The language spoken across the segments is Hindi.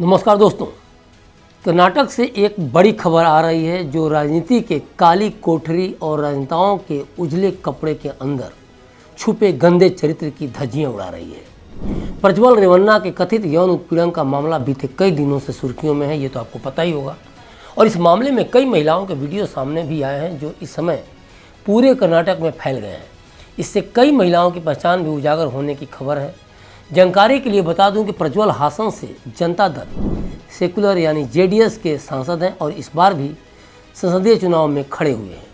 नमस्कार दोस्तों, कर्नाटक से एक बड़ी खबर आ रही है जो राजनीति के काली कोठरी और राजनेताओं के उजले कपड़े के अंदर छुपे गंदे चरित्र की धज्जियां उड़ा रही है। प्रज्वल रेवन्ना के कथित यौन उत्पीड़न का मामला बीते कई दिनों से सुर्खियों में है, ये तो आपको पता ही होगा। और इस मामले में कई महिलाओं के वीडियो सामने भी आए हैं जो इस समय पूरे कर्नाटक में फैल गए हैं। इससे कई महिलाओं की पहचान भी उजागर होने की खबर है। जानकारी के लिए बता दूं कि प्रज्वल हासन से जनता दल सेकुलर यानी जेडीएस के सांसद हैं और इस बार भी संसदीय चुनाव में खड़े हुए हैं।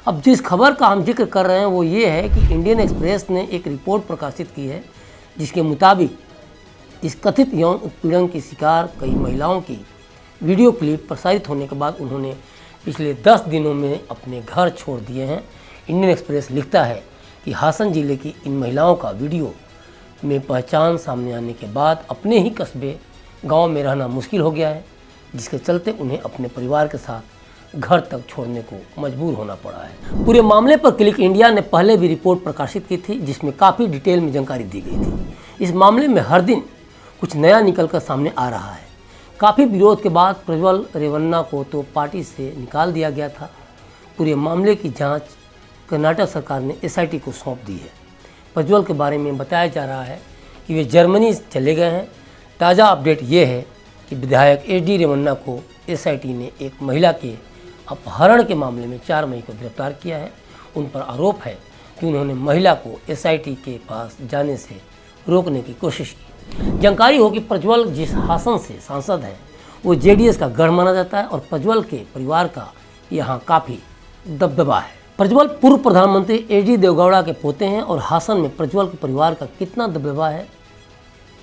अब जिस खबर का हम जिक्र कर रहे हैं वो ये है कि इंडियन एक्सप्रेस ने एक रिपोर्ट प्रकाशित की है जिसके मुताबिक इस कथित यौन उत्पीड़न की शिकार कई महिलाओं की वीडियो क्लिप प्रसारित होने के बाद उन्होंने पिछले 10 दिनों में अपने घर छोड़ दिए हैं। इंडियन एक्सप्रेस लिखता है कि हासन जिले की इन महिलाओं का वीडियो में पहचान सामने आने के बाद अपने ही कस्बे गांव में रहना मुश्किल हो गया है, जिसके चलते उन्हें अपने परिवार के साथ घर तक छोड़ने को मजबूर होना पड़ा है। पूरे मामले पर क्लिक इंडिया ने पहले भी रिपोर्ट प्रकाशित की थी जिसमें काफ़ी डिटेल में जानकारी दी गई थी। इस मामले में हर दिन कुछ नया निकल कर सामने आ रहा है। काफ़ी विरोध के बाद प्रज्वल रेवन्ना को तो पार्टी से निकाल दिया गया था। पूरे मामले की जाँच कर्नाटक सरकार ने एसआईटी को सौंप दी है। प्रज्वल के बारे में बताया जा रहा है कि वे जर्मनी चले गए हैं। ताज़ा अपडेट ये है कि विधायक एचडी रेवन्ना को एसआईटी ने एक महिला के अपहरण के मामले में 4 मई को गिरफ्तार किया है। उन पर आरोप है कि उन्होंने महिला को एसआईटी के पास जाने से रोकने की कोशिश की। जानकारी हो कि प्रज्वल जिस हासन से सांसद हैं वो जेडीएस का गढ़ माना जाता है और प्रज्वल के परिवार का यहाँ काफ़ी दबदबा है। प्रज्वल पूर्व प्रधानमंत्री एचडी देवेगौड़ा के पोते हैं और हासन में प्रज्वल के परिवार का कितना दबदबा है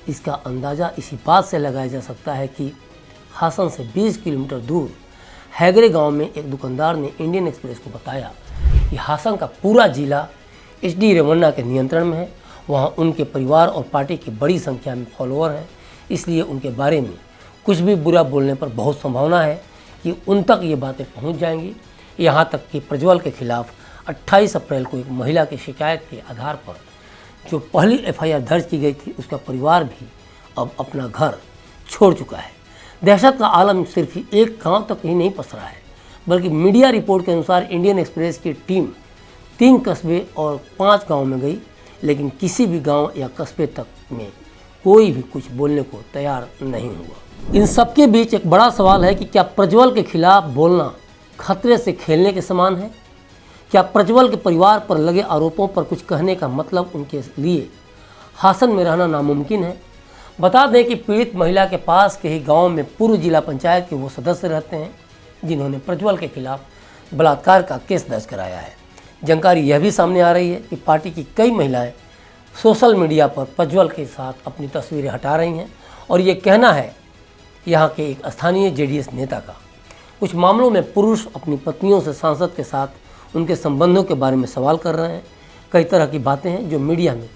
इसका अंदाज़ा इसी बात से लगाया जा सकता है कि हासन से 20 किलोमीटर दूर हैगरे गांव में एक दुकानदार ने इंडियन एक्सप्रेस को बताया कि हासन का पूरा जिला एचडी रेवन्ना के नियंत्रण में है। वहां उनके परिवार और पार्टी की बड़ी संख्या में फॉलोअर हैं, इसलिए उनके बारे में कुछ भी बुरा बोलने पर बहुत संभावना है कि उन तक ये बातें पहुँच जाएंगी। यहाँ तक कि प्रज्वल के खिलाफ 28 अप्रैल को एक महिला की शिकायत के आधार पर जो पहली एफआईआर दर्ज की गई थी उसका परिवार भी अब अपना घर छोड़ चुका है। दहशत का आलम सिर्फ एक गांव तक ही नहीं पसरा है, बल्कि मीडिया रिपोर्ट के अनुसार इंडियन एक्सप्रेस की टीम 3 कस्बे और 5 गांव में गई, लेकिन किसी भी गांव या कस्बे तक में कोई भी कुछ बोलने को तैयार नहीं हुआ। इन सबके बीच एक बड़ा सवाल है कि क्या प्रज्वल के खिलाफ बोलना खतरे से खेलने के समान है? क्या प्रज्वल के परिवार पर लगे आरोपों पर कुछ कहने का मतलब उनके लिए हासन में रहना नामुमकिन है? बता दें कि पीड़ित महिला के पास के ही गांव में पूर्व जिला पंचायत के वो सदस्य रहते हैं जिन्होंने प्रज्वल के खिलाफ बलात्कार का केस दर्ज कराया है। जानकारी यह भी सामने आ रही है कि पार्टी की कई महिलाएं सोशल मीडिया पर प्रज्वल के साथ अपनी तस्वीरें हटा रही हैं और ये कहना है यहाँ के एक स्थानीय जेडीएस नेता का। कुछ मामलों में पुरुष अपनी पत्नियों से सांसद के साथ उनके संबंधों के बारे में सवाल कर रहे हैं। कई तरह की बातें हैं जो मीडिया में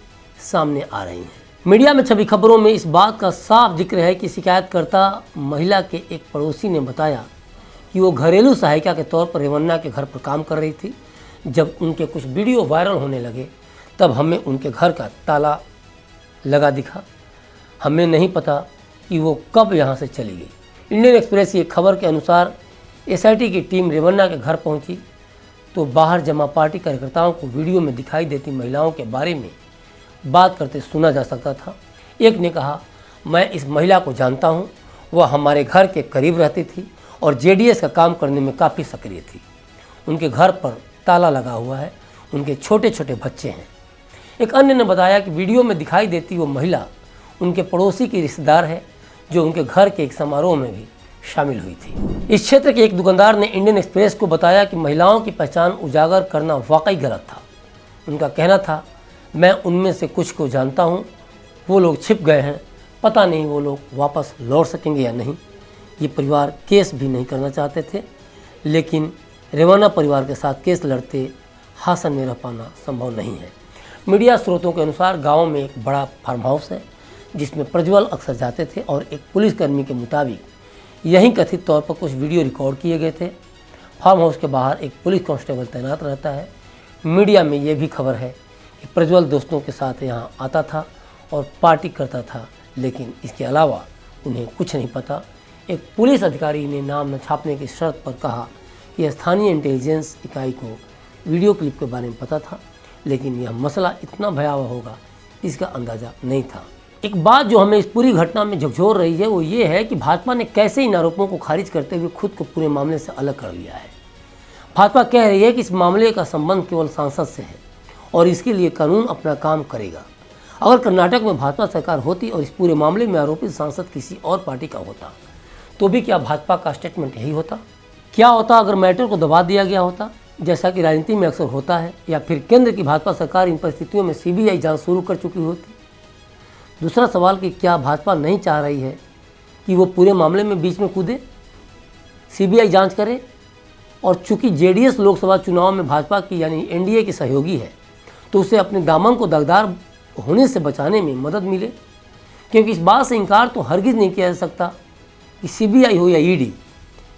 सामने आ रही हैं। मीडिया में छपी खबरों में इस बात का साफ जिक्र है कि शिकायतकर्ता महिला के एक पड़ोसी ने बताया कि वो घरेलू सहायिका के तौर पर रेवन्ना के घर पर काम कर रही थी। जब उनके कुछ वीडियो वायरल होने लगे तब हमें उनके घर का ताला लगा दिखा। हमें नहीं पता कि वो कब यहाँ से चली गई। इंडियन एक्सप्रेस की खबर के अनुसार एसआईटी की टीम रेवन्ना के घर पहुंची तो बाहर जमा पार्टी कार्यकर्ताओं को वीडियो में दिखाई देती महिलाओं के बारे में बात करते सुना जा सकता था। एक ने कहा, मैं इस महिला को जानता हूं, वह हमारे घर के करीब रहती थी और जेडीएस का काम करने में काफ़ी सक्रिय थी। उनके घर पर ताला लगा हुआ है, उनके छोटे छोटे बच्चे हैं। एक अन्य ने बताया कि वीडियो में दिखाई देती वो महिला उनके पड़ोसी की रिश्तेदार है जो उनके घर के एक समारोह में भी शामिल हुई थी। इस क्षेत्र के एक दुकानदार ने इंडियन एक्सप्रेस को बताया कि महिलाओं की पहचान उजागर करना वाकई गलत था। उनका कहना था, मैं उनमें से कुछ को जानता हूं, वो लोग छिप गए हैं, पता नहीं वो लोग वापस लौट सकेंगे या नहीं। ये परिवार केस भी नहीं करना चाहते थे, लेकिन रेवन्ना परिवार के साथ केस लड़ते हासन में रह पाना संभव नहीं है। मीडिया स्रोतों के अनुसार गाँव में एक बड़ा फार्म हाउस है जिसमें प्रज्वल अक्सर जाते थे और एक पुलिसकर्मी के मुताबिक यहीं कथित तौर पर कुछ वीडियो रिकॉर्ड किए गए थे। फार्म हाउस के बाहर एक पुलिस कांस्टेबल तैनात रहता है। मीडिया में ये भी खबर है कि प्रज्वल दोस्तों के साथ यहाँ आता था और पार्टी करता था, लेकिन इसके अलावा उन्हें कुछ नहीं पता। एक पुलिस अधिकारी ने नाम न छापने की शर्त पर कहा कि स्थानीय इंटेलिजेंस इकाई को वीडियो क्लिप के बारे में पता था, लेकिन यह मसला इतना भयावह होगा इसका अंदाज़ा नहीं था। एक बात जो हमें इस पूरी घटना में झकझोर रही है वो ये है कि भाजपा ने कैसे इन आरोपों को खारिज करते हुए खुद को पूरे मामले से अलग कर लिया है। भाजपा कह रही है कि इस मामले का संबंध केवल सांसद से है और इसके लिए कानून अपना काम करेगा। अगर कर्नाटक में भाजपा सरकार होती और इस पूरे मामले में आरोपित सांसद किसी और पार्टी का होता तो भी क्या भाजपा का स्टेटमेंट यही होता? क्या होता अगर मैटर को दबा दिया गया होता, जैसा कि राजनीति में अक्सर होता है, या फिर केंद्र की भाजपा सरकार इन परिस्थितियों में सीबीआई जांच शुरू कर चुकी होती? दूसरा सवाल कि क्या भाजपा नहीं चाह रही है कि वो पूरे मामले में बीच में कूदे, सीबीआई जांच करे, और चूंकि जेडीएस लोकसभा चुनाव में भाजपा की यानी एनडीए की सहयोगी है तो उसे अपने दामन को दागदार होने से बचाने में मदद मिले, क्योंकि इस बात से इनकार तो हरगिज़ नहीं किया जा सकता कि सीबीआई हो या ईडी,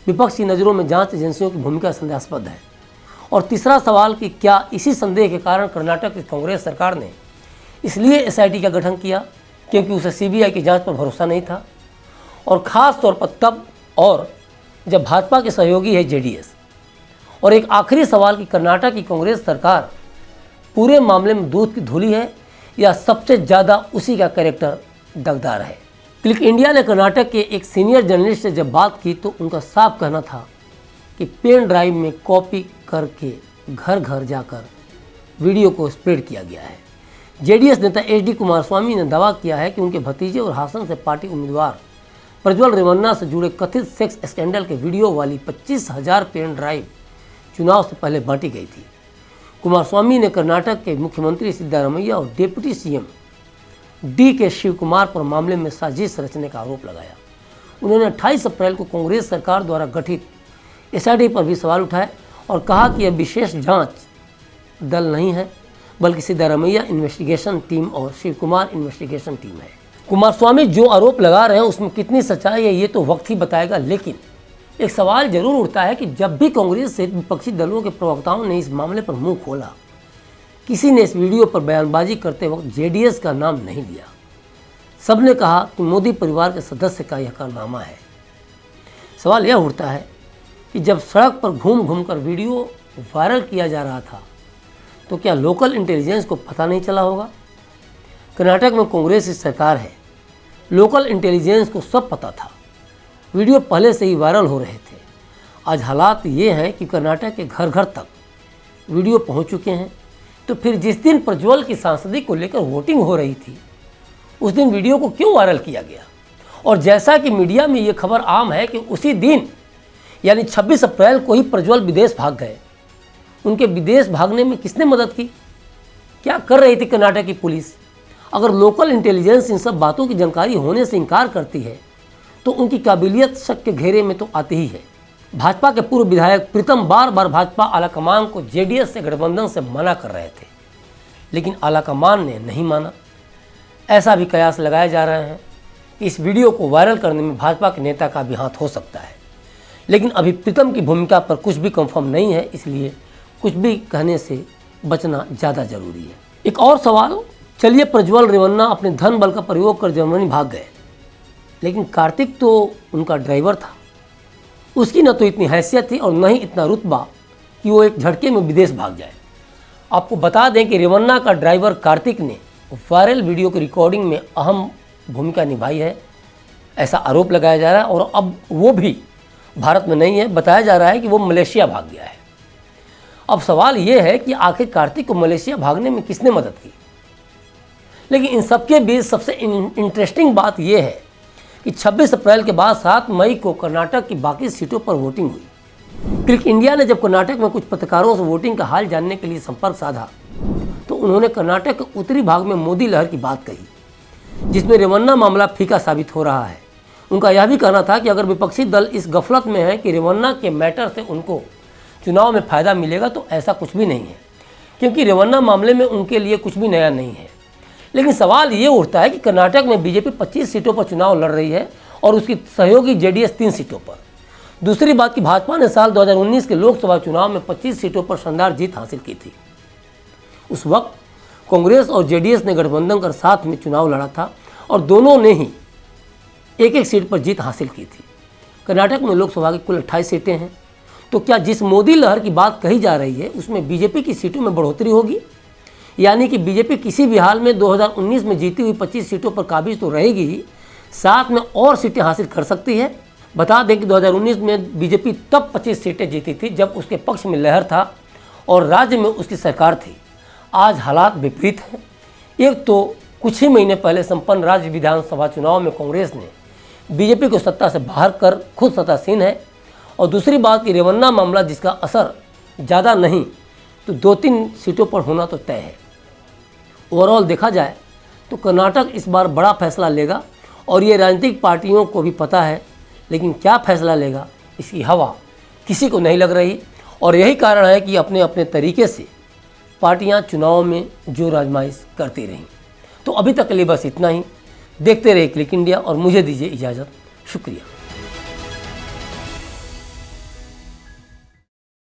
विपक्ष की नज़रों में जांच एजेंसियों की भूमिका संदेहास्पद है। और तीसरा सवाल कि क्या इसी संदेह के कारण कर्नाटक की कांग्रेस सरकार ने इसलिए एसआईटी का गठन किया क्योंकि उसे सीबीआई की जांच पर भरोसा नहीं था, और ख़ास तौर पर तब और जब भाजपा के सहयोगी है जेडीएस। और एक आखिरी सवाल कि कर्नाटक की कांग्रेस सरकार पूरे मामले में दूध की धूली है या सबसे ज़्यादा उसी का कैरेक्टर दगदार है। क्लिक इंडिया ने कर्नाटक के एक सीनियर जर्नलिस्ट से जब बात की तो उनका साफ कहना था कि पेन ड्राइव में कॉपी करके घर घर जाकर वीडियो को स्प्रेड किया गया है। जेडीएस नेता एचडी कुमारस्वामी ने दावा किया है कि उनके भतीजे और हासन से पार्टी उम्मीदवार प्रज्वल रेवन्ना से जुड़े कथित सेक्स स्कैंडल के वीडियो वाली 25,000 पेन ड्राइव चुनाव से पहले बांटी गई थी। कुमारस्वामी ने कर्नाटक के मुख्यमंत्री सिद्धारमैया और डिप्टी सीएम डी के शिव कुमार पर मामले में साजिश रचने का आरोप लगाया। उन्होंने 28 अप्रैल को कांग्रेस सरकार द्वारा गठित एसआईटी पर भी सवाल उठाए और कहा कि यह विशेष जांच दल नहीं है बल्कि सिद्धारमैया इन्वेस्टिगेशन टीम और शिव कुमार इन्वेस्टिगेशन टीम है। कुमारस्वामी जो आरोप लगा रहे हैं उसमें कितनी सच्चाई है ये तो वक्त ही बताएगा, लेकिन एक सवाल जरूर उठता है कि जब भी कांग्रेस से विपक्षी दलों के प्रवक्ताओं ने इस मामले पर मुंह खोला, किसी ने इस वीडियो पर बयानबाजी करते वक्त जेडीएस का नाम नहीं लिया। सबने कहा कि मोदी परिवार के सदस्य का यह कारनामा है। सवाल यह उठता है कि जब सड़क पर घूम घूम कर वीडियो वायरल किया जा रहा था तो क्या लोकल इंटेलिजेंस को पता नहीं चला होगा? कर्नाटक में कांग्रेस की सरकार है, लोकल इंटेलिजेंस को सब पता था, वीडियो पहले से ही वायरल हो रहे थे। आज हालात ये हैं कि कर्नाटक के घर घर तक वीडियो पहुंच चुके हैं, तो फिर जिस दिन प्रज्वल की सांसदी को लेकर वोटिंग हो रही थी उस दिन वीडियो को क्यों वायरल किया गया? और जैसा कि मीडिया में ये खबर आम है कि उसी दिन यानी 26 अप्रैल को ही प्रज्वल विदेश भाग गए। उनके विदेश भागने में किसने मदद की? क्या कर रही थी कर्नाटक की पुलिस? अगर लोकल इंटेलिजेंस इन सब बातों की जानकारी होने से इनकार करती है तो उनकी काबिलियत शक के घेरे में तो आती ही है। भाजपा के पूर्व विधायक प्रीतम बार बार भाजपा आलाकमान को जेडीएस से गठबंधन से मना कर रहे थे, लेकिन आलाकमान ने नहीं माना। ऐसा भी कयास लगाए जा रहे हैं कि इस वीडियो को वायरल करने में भाजपा के नेता का भी हाथ हो सकता है, लेकिन अभी प्रीतम की भूमिका पर कुछ भी कंफर्म नहीं है, इसलिए कुछ भी कहने से बचना ज़्यादा जरूरी है। एक और सवाल, चलिए प्रज्वल रेवन्ना अपने धन बल का प्रयोग कर जर्मनी भाग गए, लेकिन कार्तिक तो उनका ड्राइवर था, उसकी न तो इतनी हैसियत थी और न ही इतना रुतबा कि वो एक झटके में विदेश भाग जाए। आपको बता दें कि रेवन्ना का ड्राइवर कार्तिक ने वायरल वीडियो की रिकॉर्डिंग में अहम भूमिका निभाई है, ऐसा आरोप लगाया जा रहा है। और अब वो भी भारत में नहीं है, बताया जा रहा है कि वो मलेशिया भाग गया है। अब सवाल ये है कि आखिर कार्तिक को मलेशिया भागने में किसने मदद की? लेकिन इन सबके बीच सबसे इंटरेस्टिंग बात यह है कि 26 अप्रैल के बाद 7 मई को कर्नाटक की बाकी सीटों पर वोटिंग हुई। क्लिक इंडिया ने जब कर्नाटक में कुछ पत्रकारों से वोटिंग का हाल जानने के लिए संपर्क साधा तो उन्होंने कर्नाटक के उत्तरी भाग में मोदी लहर की बात कही, जिसमें रेवन्ना मामला फीका साबित हो रहा है। उनका यह भी कहना था कि अगर विपक्षी दल इस गफलत में है कि रेवन्ना के मैटर से उनको चुनाव में फ़ायदा मिलेगा तो ऐसा कुछ भी नहीं है, क्योंकि रेवन्ना मामले में उनके लिए कुछ भी नया नहीं है। लेकिन सवाल ये उठता है कि कर्नाटक में बीजेपी 25 सीटों पर चुनाव लड़ रही है और उसकी सहयोगी जेडीएस 3 सीटों पर। दूसरी बात कि भाजपा ने साल 2019 के लोकसभा चुनाव में 25 सीटों पर शानदार जीत हासिल की थी। उस वक्त कांग्रेस और जेडीएस ने गठबंधन कर साथ में चुनाव लड़ा था और दोनों ने ही एक एक सीट पर जीत हासिल की थी। कर्नाटक में लोकसभा की कुल 28 सीटें हैं। तो क्या जिस मोदी लहर की बात कही जा रही है उसमें बीजेपी की सीटों में बढ़ोतरी होगी? यानी कि बीजेपी किसी भी हाल में 2019 में जीती हुई 25 सीटों पर काबिज तो रहेगी ही, साथ में और सीटें हासिल कर सकती है। बता दें कि 2019 में बीजेपी तब 25 सीटें जीती थी जब उसके पक्ष में लहर था और राज्य में उसकी सरकार थी। आज हालात विपरीत हैं। एक तो कुछ ही महीने पहले संपन्न राज्य विधानसभा चुनाव में कांग्रेस ने बीजेपी को सत्ता से बाहर कर खुद सत्तासीन है, और दूसरी बात कि रेवन्ना मामला जिसका असर ज़्यादा नहीं तो 2-3 सीटों पर होना तो तय है। ओवरऑल देखा जाए तो कर्नाटक इस बार बड़ा फैसला लेगा और ये राजनीतिक पार्टियों को भी पता है, लेकिन क्या फैसला लेगा इसकी हवा किसी को नहीं लग रही। और यही कारण है कि अपने अपने तरीके से पार्टियां चुनाव में जोर आजमाइश करती रहीं। तो अभी तक के लिए बस इतना ही। देखते रहिए क्लिक इंडिया और मुझे दीजिए इजाज़त। शुक्रिया।